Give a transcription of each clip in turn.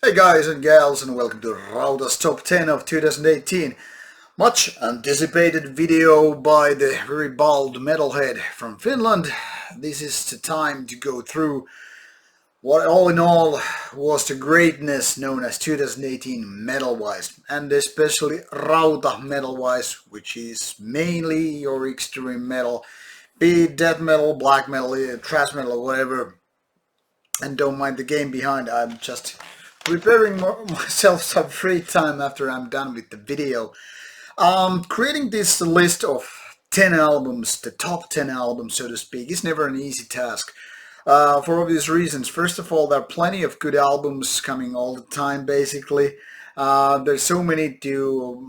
Hey guys and gals, and welcome to Rauta's Top 10 of 2018. Much anticipated video by the very bald metalhead from Finland. This is the time to go through what all in all was the greatness known as 2018 metal-wise, and especially Rauta metal-wise, which is mainly your extreme metal, be it death metal, black metal, thrash metal, or whatever. And don't mind the game behind, I'm just preparing myself some free time after I'm done with the video. Creating this list of 10 albums, the top 10 albums so to speak, is never an easy task. For obvious reasons. First of all, there are plenty of good albums coming all the time basically. There's so many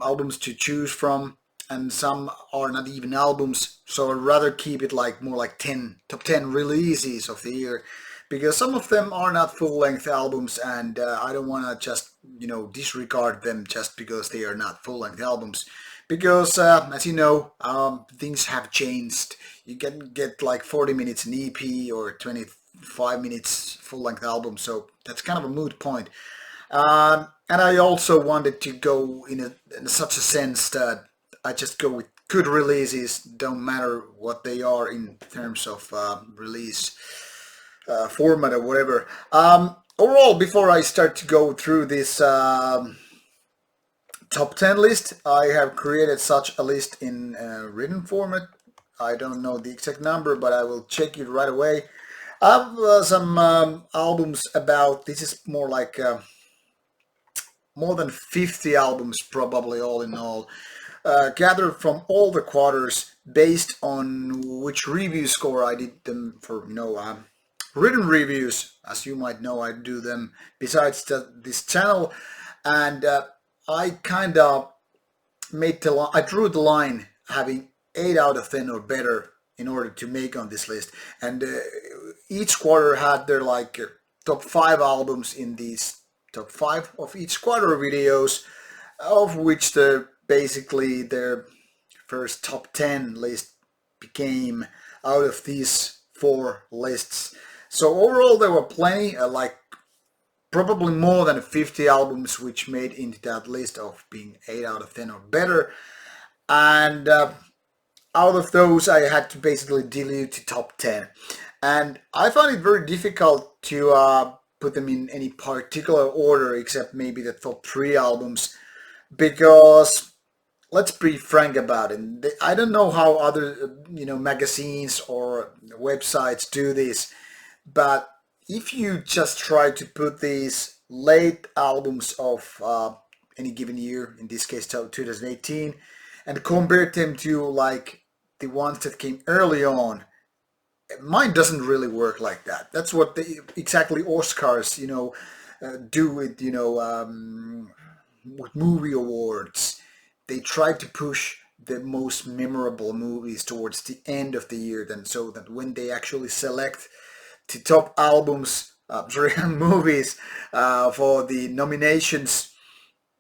albums to choose from, and some are not even albums, so I'd rather keep it like more like top 10 releases of the year, because some of them are not full-length albums, and I don't want to just disregard them just because they are not full-length albums, because as you know, things have changed. You can get like 40 minutes an EP or 25 minutes full-length album, so that's kind of a moot point. And I also wanted to go in such a sense that I just go with good releases, don't matter what they are in terms of release format or whatever. Overall, before I start to go through this top 10 list, I have created such a list in written format. I don't know the exact number, but I will check it right away. I have some albums about, this is more like more than 50 albums probably all in all, gathered from all the quarters based on which review score I did them for, written reviews. As you might know, I do them besides this channel, and I kind of I drew the line having 8 out of 10 or better in order to make on this list, and each quarter had their top 5 albums in these top 5 of each quarter videos, of which basically their first top 10 list became out of these 4 lists. So overall there were plenty, probably more than 50 albums which made into that list of being 8 out of 10 or better, and out of those I had to basically dilute to top 10, and I found it very difficult to put them in any particular order except maybe the top 3 albums, because let's be frank about it, I don't know how other magazines or websites do this, but if you just try to put these late albums of any given year, in this case 2018, and compare them to like the ones that came early on, mine doesn't really work like that. That's what exactly Oscars do with with movie awards. They try to push the most memorable movies towards the end of the year, then, so that when they actually select the top albums, movies for the nominations,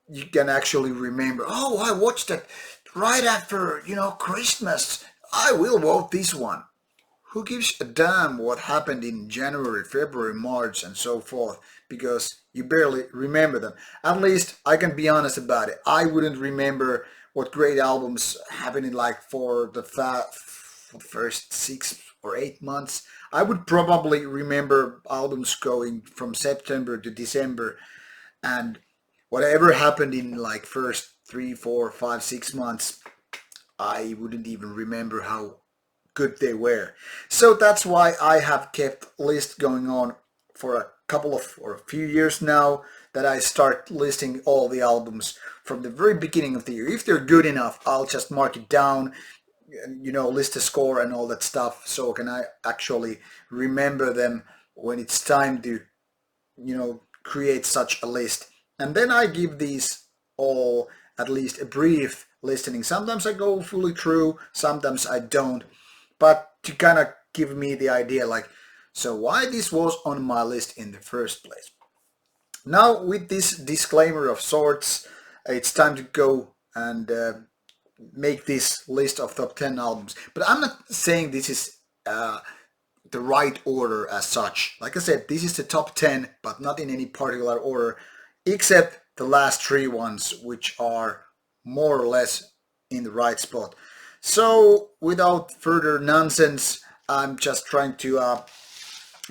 you can actually remember, oh, I watched that right after Christmas, I will vote this one. Who gives a damn what happened in January, February, March, and so forth, because you barely remember them. At least I can be honest about it. I wouldn't remember what great albums happened in for the first 6 or 8 months. I would probably remember albums going from September to December, and whatever happened in first 3, 4, 5, 6 months, I wouldn't even remember how good they were. So that's why I have kept list going on for a few years now, that I start listing all the albums from the very beginning of the year. If they're good enough, I'll just mark it down, list the score and all that stuff, so can I actually remember them when it's time to create such a list. And then I give these all at least a brief listening. Sometimes I go fully through, sometimes I don't, but to kind of give me the idea so why this was on my list in the first place. Now, with this disclaimer of sorts, it's time to go and make this list of top 10 albums. But I'm not saying this is the right order as such. Like I said, this is the top 10, but not in any particular order. except the last three ones, which are more or less in the right spot. So without further nonsense, I'm just trying to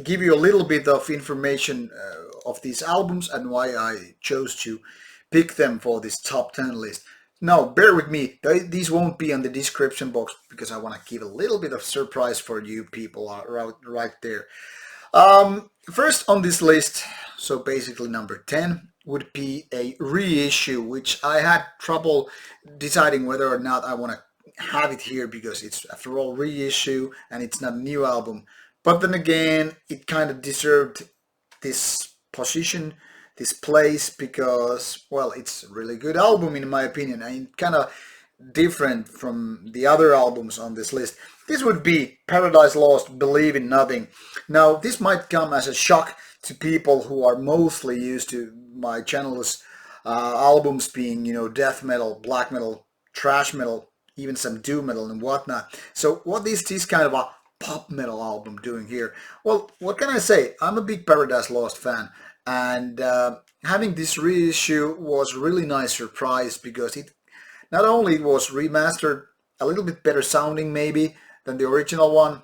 give you a little bit of information of these albums and why I chose to pick them for this top 10 list. Now, bear with me, these won't be on the description box because I want to give a little bit of surprise for you people right there. First on this list, so basically number 10 would be a reissue, which I had trouble deciding whether or not I want to have it here because it's after all reissue and it's not a new album. But then again, it kind of deserved this position, this place, because, well, it's a really good album in my opinion, and kind of different from the other albums on this list. This would be Paradise Lost, Believe in Nothing. Now, this might come as a shock to people who are mostly used to my channel's albums being, death metal, black metal, thrash metal, even some doom metal and whatnot. So what is this kind of a pop metal album doing here? Well, what can I say? I'm a big Paradise Lost fan, and having this reissue was a really nice surprise because it not only was remastered, a little bit better sounding maybe than the original one,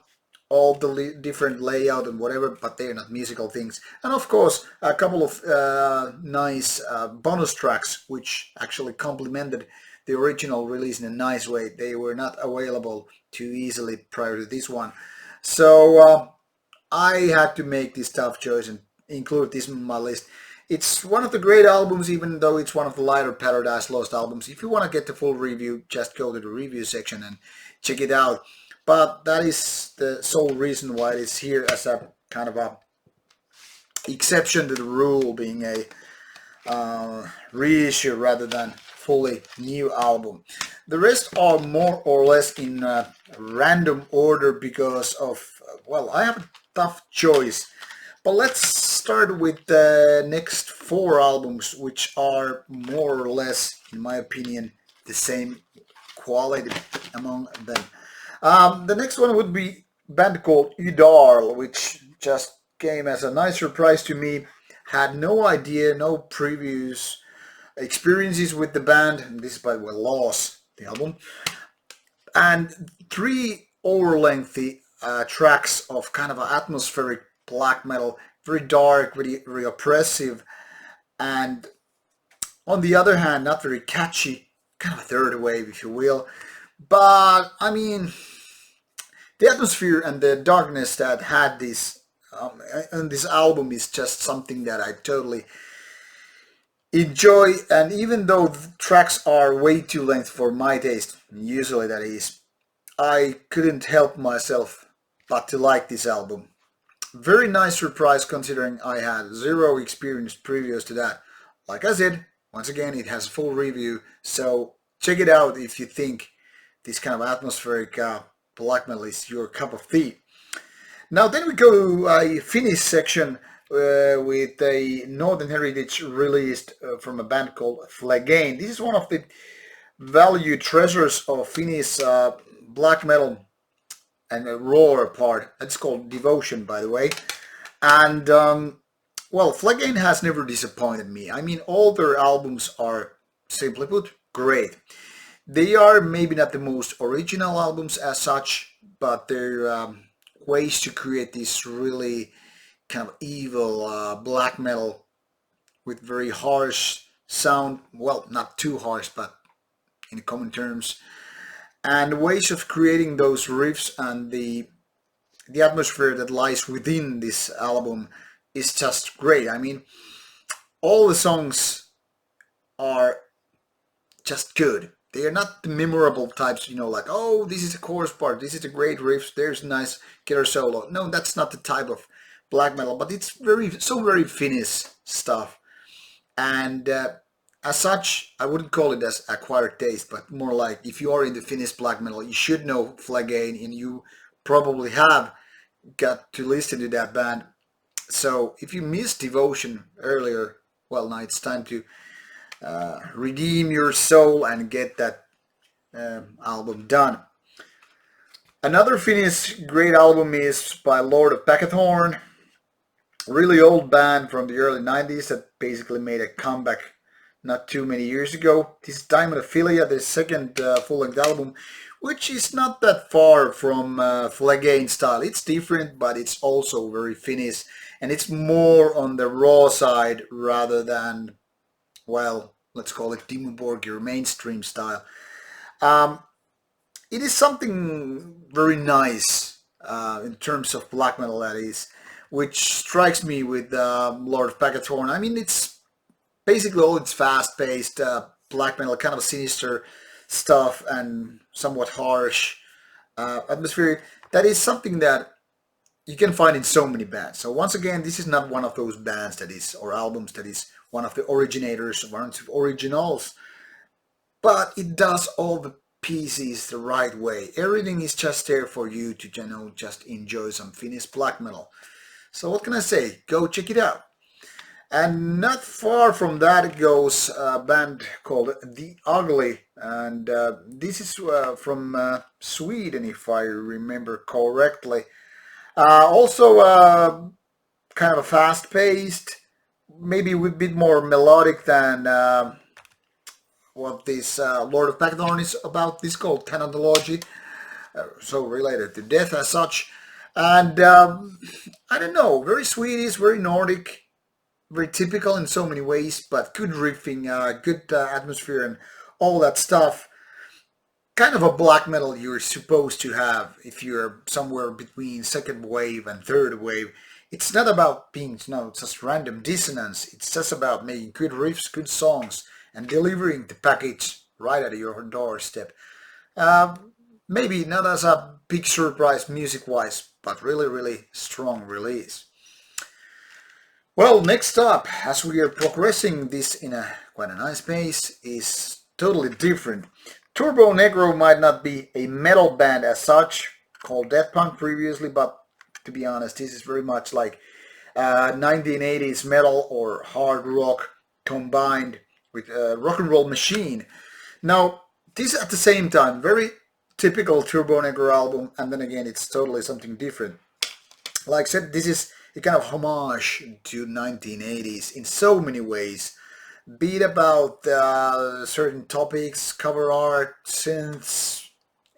all the different layout and whatever, but they're not musical things. And of course, a couple of nice bonus tracks which actually complemented the original release in a nice way. They were not available too easily prior to this one. So I had to make this tough choice and include this in my list. It's one of the great albums, even though it's one of the lighter Paradise Lost albums. If you want to get the full review, just go to the review section and check it out. But that is the sole reason why it is here as a kind of a exception to the rule, being a reissue rather than fully new album. The rest are more or less in random order because of, well, I have a tough choice. But let's start with the next four albums, which are more or less, in my opinion, the same quality among them. The next one would be a band called Udal, which just came as a nice surprise to me. Had no idea, no previous experiences with the band. And this is by the way, Loss, the album. And three over-lengthy tracks of kind of an atmospheric black metal, very dark, very oppressive, and on the other hand, not very catchy, kind of a third wave, if you will. But I mean, the atmosphere and the darkness that had this on this album is just something that I totally enjoy. And even though the tracks are way too length for my taste, usually that is, I couldn't help myself but to like this album. Very nice surprise considering I had zero experience previous to that. Like I said, once again, it has a full review, so check it out if you think this kind of atmospheric black metal is your cup of tea. Now then we go to a Finnish section with a Northern Heritage released from a band called Flagain. This is one of the valued treasures of Finnish black metal and a raw part. It's called Devotion, by the way. And well, Flagain has never disappointed me. I mean, all their albums are, simply put, great. They are maybe not the most original albums as such, but they're ways to create this really kind of evil black metal with very harsh sound. Well, not too harsh, but in common terms. And ways of creating those riffs and the atmosphere that lies within this album is just great. I mean, all the songs are just good. They are not the memorable types, like, oh, this is a chorus part, this is a great riff, there's a nice guitar solo. No, that's not the type of black metal, but it's very Finnish stuff. And as such, I wouldn't call it as acquired taste, but more like if you are into Finnish black metal, you should know Flagain, and you probably have got to listen to that band. So if you missed Devotion earlier, well, now it's time to redeem your soul and get that album done. Another Finnish great album is by Lord of Packathorn. Really old band from the early 90s that basically made a comeback not too many years ago. This is Diamond Ophelia, their second full-length album, which is not that far from Flagain style. It's different, but it's also very Finnish, and it's more on the raw side rather than, well, let's call it Dimmu Borgir mainstream style. Um, it is something very nice in terms of black metal, that is, which strikes me with Lord of Pagathorn. I mean, it's basically all it's fast-paced black metal, kind of sinister stuff and somewhat harsh atmosphere. That is something that you can find in so many bands. So once again, this is not one of those bands that is, or albums that is one of the originators, one of the originals, but it does all the pieces the right way. Everything is just there for you to, just enjoy some Finnish black metal. So what can I say? Go check it out. And not far from that goes a band called The Ugly, and this is from Sweden, if I remember correctly. Also, kind of a fast-paced, maybe a bit more melodic than what this Lord of Pagathorn is about. This called Thanatology, so related to death as such. And I don't know, very Swedish, very Nordic, very typical in so many ways, but good riffing, good atmosphere, and all that stuff. Kind of a black metal you're supposed to have if you're somewhere between second wave and third wave. It's not about being just random dissonance. It's just about making good riffs, good songs, and delivering the package right at your doorstep. Uh, Maybe not as a big surprise music-wise, but really, really strong release. Well, next up, as we are progressing this in a quite a nice pace, is totally different. Turbo Negro might not be a metal band as such, called Death Punk previously, but to be honest, this is very much like 1980s metal or hard rock combined with rock and roll machine. Now, this at the same time, very typical Turbo Negro album, and then again, it's totally something different. Like I said, this is a kind of homage to 1980s in so many ways. Be it about certain topics, cover art, synths,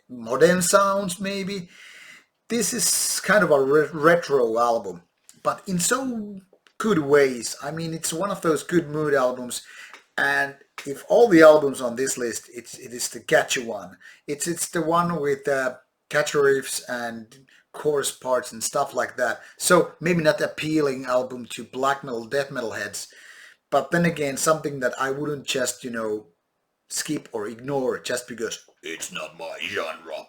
modern sounds maybe. This is kind of a retro album, but in so good ways. I mean, it's one of those good mood albums, and if all the albums on this list, it is the catchy one. It's the one with catchy riffs and chorus parts and stuff like that. So maybe not appealing album to black metal, death metal heads, but then again, something that I wouldn't just, skip or ignore just because it's not my genre.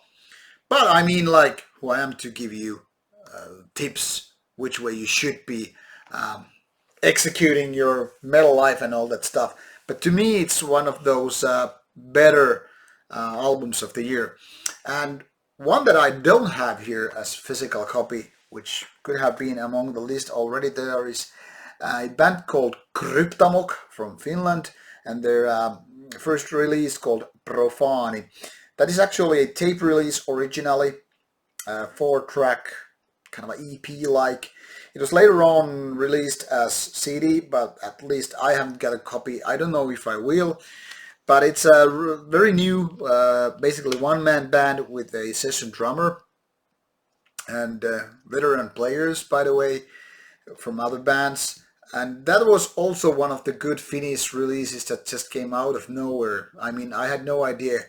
But I mean, like, who I am to give you tips which way you should be um, executing your metal life and all that stuff. But to me, it's one of those better albums of the year. And one that I don't have here as physical copy, which could have been among the list already, there is a band called Kryptamok from Finland, and their first release called Profani. That is actually a tape release originally, 4-track, kind of an EP-like. It was later on released as CD, but at least I haven't got a copy. I don't know if I will, but it's a very new, basically one-man band with a session drummer and veteran players, by the way, from other bands. And that was also one of the good Finnish releases that just came out of nowhere. I mean, I had no idea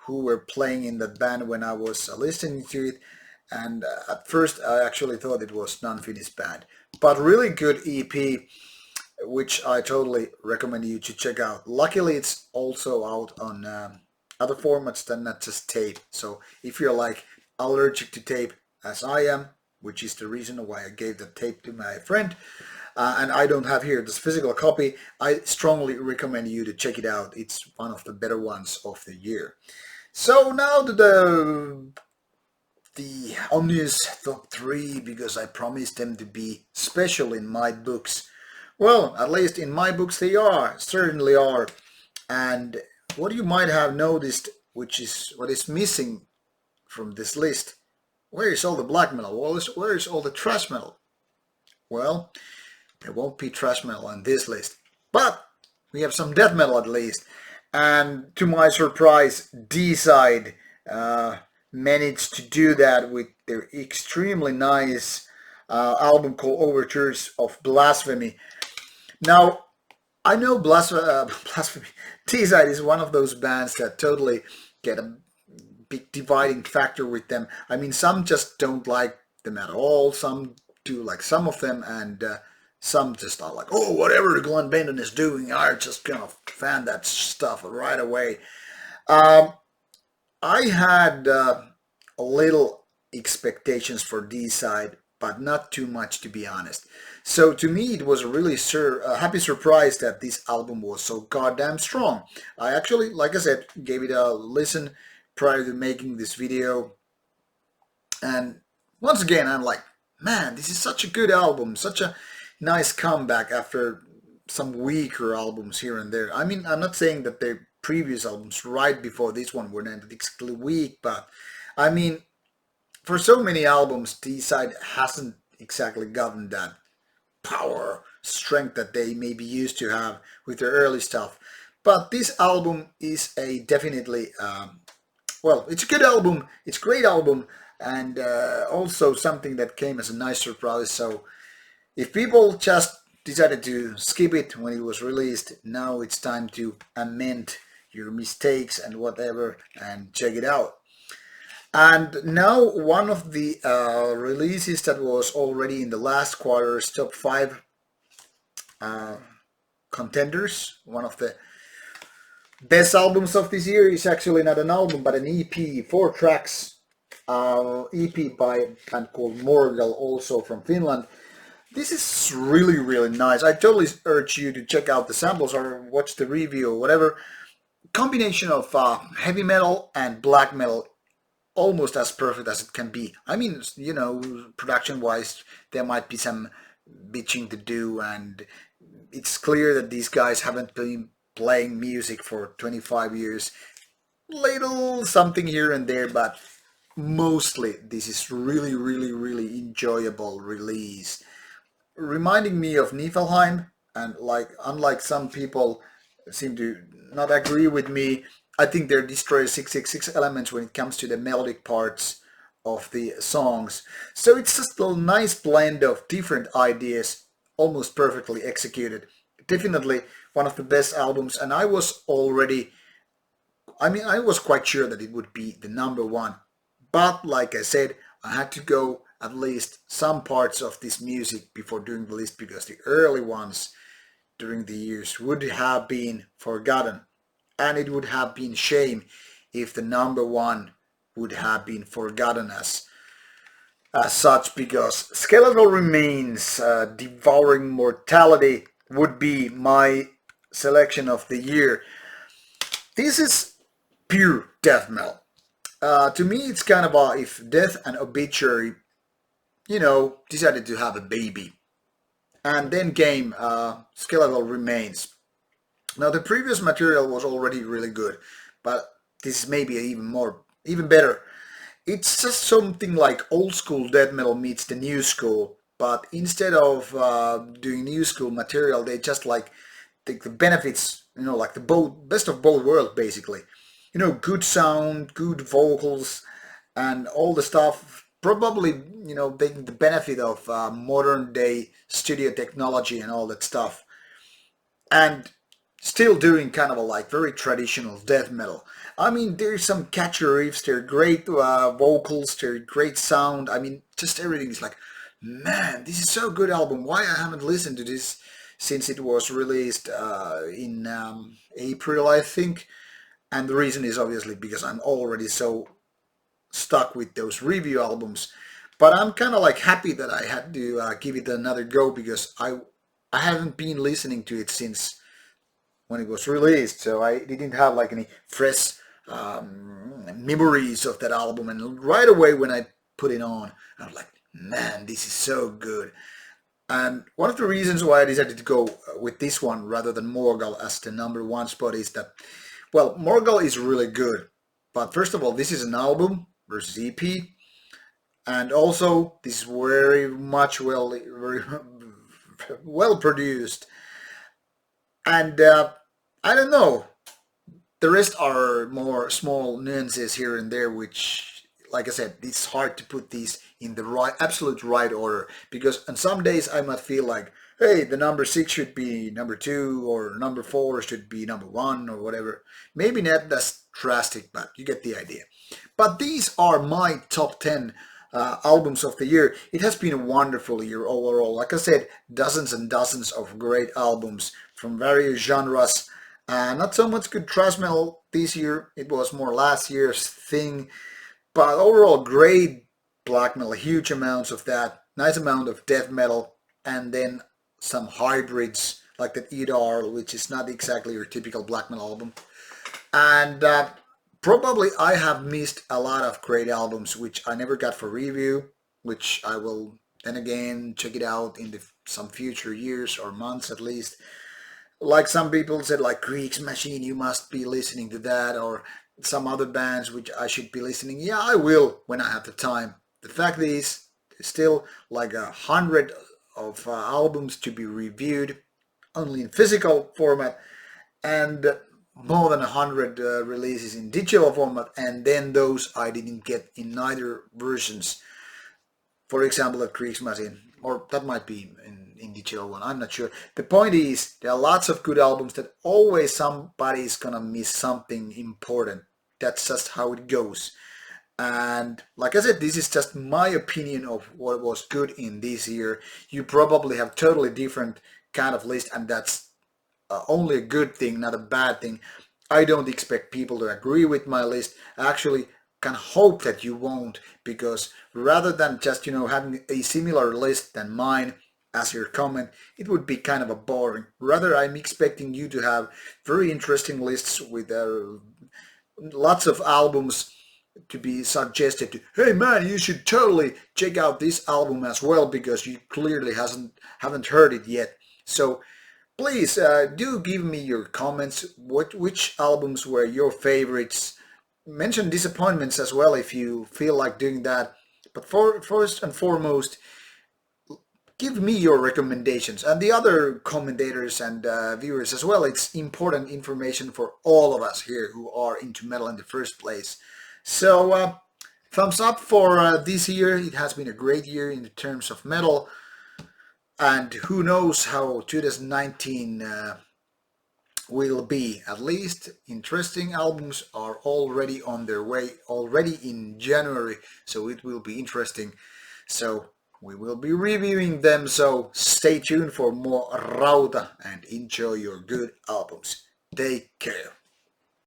who were playing in that band when I was listening to it. And at first I actually thought it was non-Finnish band. But really good EP, which I totally recommend you to check out. Luckily it's also out on other formats than not just tape. So if you're like allergic to tape as I am, which is the reason why I gave the tape to my friend, and I don't have here this physical copy, I strongly recommend you to check it out. It's one of the better ones of the year. So now to the obvious top 3, because I promised them to be special in my books. Well, at least in my books they are, certainly are. And what you might have noticed, which is what is missing from this list, where is all the black metal? Where is all the thrash metal? well, there won't be thrash metal on this list. But we have some death metal at least. And to my surprise, D-Side managed to do that with their extremely nice album called Overtures of Blasphemy. Now, I know Blasphemy. D-Side is one of those bands that totally get a big dividing factor with them. I mean, some just don't like them at all. Some do like some of them, and some just are like, oh, whatever Glenn Benton is doing, I just kind of fan that stuff right away. Um, I had a little expectations for D-Side, but not too much to be honest. So to me, it was a really happy surprise that this album was so goddamn strong. I actually, like I said, gave it a listen prior to making this video, and once again, I'm like, man, this is such a good album, such a nice comeback after some weaker albums here and there. I mean, I'm not saying that their previous albums right before this one were not exactly weak, but I mean, for so many albums, D-Side hasn't exactly gotten that power, strength that they maybe used to have with their early stuff. But this album is a definitely, well, it's a good album, it's a great album, and also something that came as a nice surprise. So if people just decided to skip it when it was released, now it's time to amend your mistakes and whatever and check it out. And now one of the releases that was already in the last quarter's top 5 uh, contenders, one of the best albums of this year, is actually not an album but an EP, 4 tracks, EP by a band called Morgal, also from Finland. This is really, really nice. I totally urge you to check out the samples or watch the review or whatever. Combination of heavy metal and black metal, almost as perfect as it can be. I mean, you know, production-wise, there might be some bitching to do, and it's clear that these guys haven't been playing music for 25 years. Little something here and there, but mostly this is really, really, really enjoyable release. Reminding me of Niflheim, and like, unlike some people seem to not agree with me, I think they're Destroyer 666 elements when it comes to the melodic parts of the songs. So it's just a nice blend of different ideas, almost perfectly executed. Definitely one of the best albums, and I was quite sure that it would be the number one. But like I said, I had to go at least some parts of this music before doing the list, because the early ones during the years would have been forgotten. And it would have been shame if the number one would have been forgotten as such, because Skeletal Remains, Devouring Mortality would be my selection of the year. This is pure death metal. To me, it's kind of if Death and Obituary, you know, decided to have a baby. And then came Skeletal Remains. Now, the previous material was already really good, but this is maybe even better. It's just something like old school death metal meets the new school, but instead of doing new school material, they just like take the benefits, you know, like the best of both worlds, basically. You know, good sound, good vocals, and all the stuff. Probably, you know, taking the benefit of modern day studio technology and all that stuff, and still doing kind of a like very traditional death metal. I mean, there's some catchy riffs, there are great vocals, there are great sound. I mean, just everything is like, man, this is so good album. Why I haven't listened to this since it was released in April, I think. And the reason is obviously because I'm already so stuck with those review albums. But I'm kind of like happy that I had to give it another go, because I haven't been listening to it since when it was released, so I didn't have like any fresh memories of that album. And right away when I put it on, I was like, man, this is so good. And one of the reasons why I decided to go with this one rather than Morgal as the number one spot is that, well, Morgal is really good, but first of all, this is an album versus EP, and also this is very well produced, and I don't know. The rest are more small nuances here and there, which, like I said, it's hard to put these in the right, absolute right order, because on some days I might feel like, hey, the number six should be number two, or number four should be number one, or whatever. Maybe not that's drastic, but you get the idea. But these are my top 10 albums of the year. It has been a wonderful year overall. Like I said, dozens and dozens of great albums from various genres. Not so much good thrash metal this year. It was more last year's thing. But overall, great black metal, huge amounts of that. Nice amount of death metal. And then some hybrids like that Edar, which is not exactly your typical black metal album. And probably I have missed a lot of great albums which I never got for review, which I will then again check it out in some future years or months at least. Like some people said, like Greek's Machine, you must be listening to that, or some other bands which I should be listening. Yeah, I will when I have the time. The fact is, there's still like 100 of albums to be reviewed, only in physical format, and more than 100 releases in digital format, and then those I didn't get in neither versions. For example, at Greek's Machine, or that might be in digital one, I'm not sure. The point is, there are lots of good albums that always somebody's gonna miss something important. That's just how it goes. And like I said, this is just my opinion of what was good in this year. You probably have totally different kind of list, and that's only a good thing, not a bad thing. I don't expect people to agree with my list. I actually can hope that you won't, because rather than just having a similar list than mine as your comment, it would be kind of a boring. Rather, I'm expecting you to have very interesting lists with lots of albums to be suggested to. Hey man, you should totally check out this album as well, because you clearly haven't heard it yet. So please do give me your comments. Which albums were your favorites? Mention disappointments as well if you feel like doing that. But first and foremost, give me your recommendations, and the other commentators and viewers as well. It's important information for all of us here who are into metal in the first place. So thumbs up for this year. It has been a great year in terms of metal. And who knows how 2019 will be. At least interesting albums are already on their way, already in January, so it will be interesting. So we will be reviewing them, so stay tuned for more Rauta and enjoy your good albums. Take care.